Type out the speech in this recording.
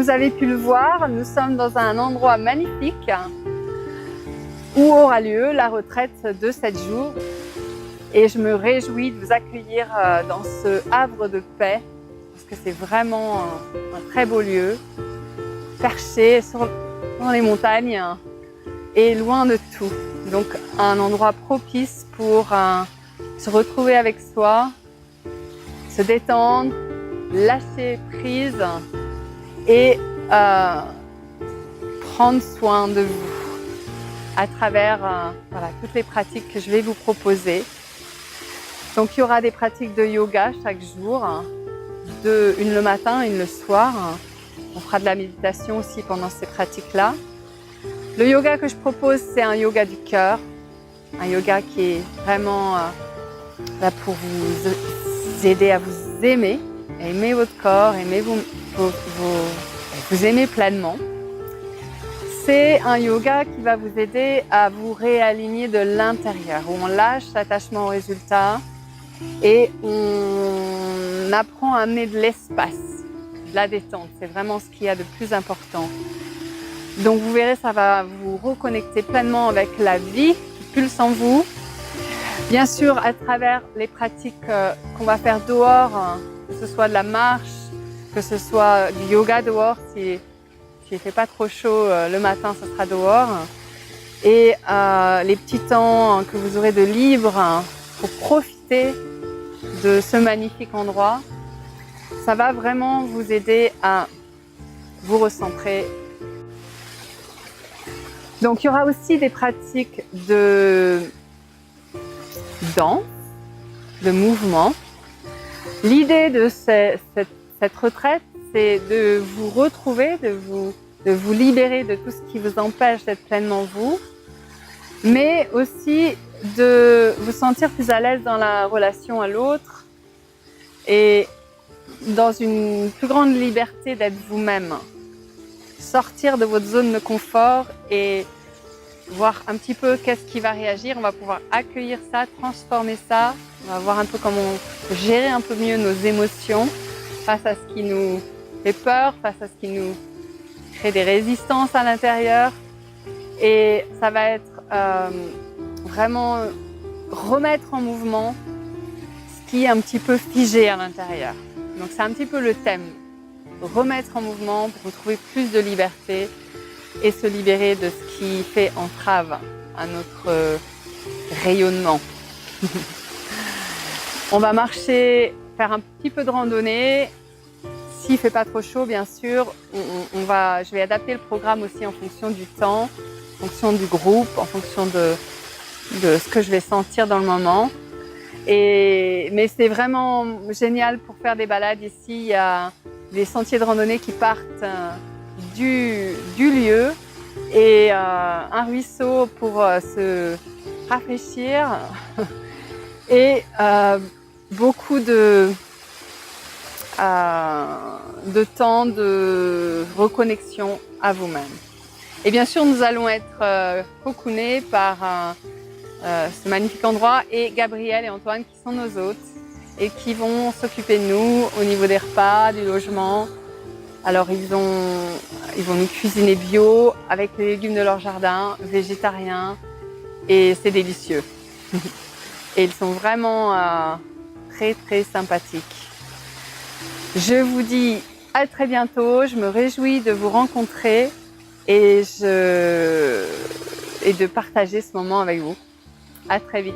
vous avez pu le voir, nous sommes dans un endroit magnifique où aura lieu la retraite de 7 jours. Et je me réjouis de vous accueillir dans ce havre de paix, parce que c'est vraiment un très beau lieu, perché dans les montagnes et loin de tout. Donc un endroit propice pour se retrouver avec soi, se détendre, lâcher prise et prendre soin de vous à travers voilà, toutes les pratiques que je vais vous proposer. Donc il y aura des pratiques de yoga chaque jour, une le matin, une le soir. On fera de la méditation aussi pendant ces pratiques-là. Le yoga que je propose, c'est un yoga du cœur, un yoga qui est vraiment là pour vous aider à vous aimer, à aimer votre corps, vous aimer pleinement. C'est un yoga qui va vous aider à vous réaligner de l'intérieur, où on lâche l'attachement au résultat et on apprend à amener de l'espace, de la détente. C'est vraiment ce qu'il y a de plus important. Donc vous verrez, ça va vous reconnecter pleinement avec la vie qui pulse en vous. Bien sûr, à travers les pratiques qu'on va faire dehors, que ce soit de la marche, que ce soit du yoga dehors, s'il ne fait pas trop chaud le matin, ce sera dehors. Et les petits temps que vous aurez de libre pour profiter de ce magnifique endroit, ça va vraiment vous aider à vous recentrer. Donc il y aura aussi des pratiques de danse, de mouvement. L'idée de cette retraite, c'est de vous retrouver, de vous libérer de tout ce qui vous empêche d'être pleinement vous, mais aussi de vous sentir plus à l'aise dans la relation à l'autre et dans une plus grande liberté d'être vous-même. Sortir de votre zone de confort et voir un petit peu qu'est-ce qui va réagir. On va pouvoir accueillir ça, transformer ça. On va voir un peu comment gérer un peu mieux nos émotions face à ce qui nous fait peur, face à ce qui nous crée des résistances à l'intérieur. Et ça va être vraiment remettre en mouvement ce qui est un petit peu figé à l'intérieur. Donc c'est un petit peu le thème. Remettre en mouvement pour retrouver plus de liberté et se libérer de ce qui fait entrave à notre rayonnement. On va marcher, faire un petit peu de randonnée. S'il ne fait pas trop chaud, bien sûr, je vais adapter le programme aussi en fonction du temps, en fonction du groupe, en fonction de ce que je vais sentir dans le moment. Mais c'est vraiment génial pour faire des balades ici. Il y a des sentiers de randonnée qui partent du lieu et un ruisseau pour se rafraîchir et beaucoup de temps de reconnexion à vous-même. Et bien sûr, nous allons être cocoonés par ce magnifique endroit et Gabriel et Antoine qui sont nos hôtes et qui vont s'occuper de nous au niveau des repas, du logement. Alors ils vont nous cuisiner bio avec les légumes de leur jardin, végétariens, et c'est délicieux. Et ils sont vraiment très très sympathiques. Je vous dis à très bientôt, je me réjouis de vous rencontrer et de partager ce moment avec vous. À très vite.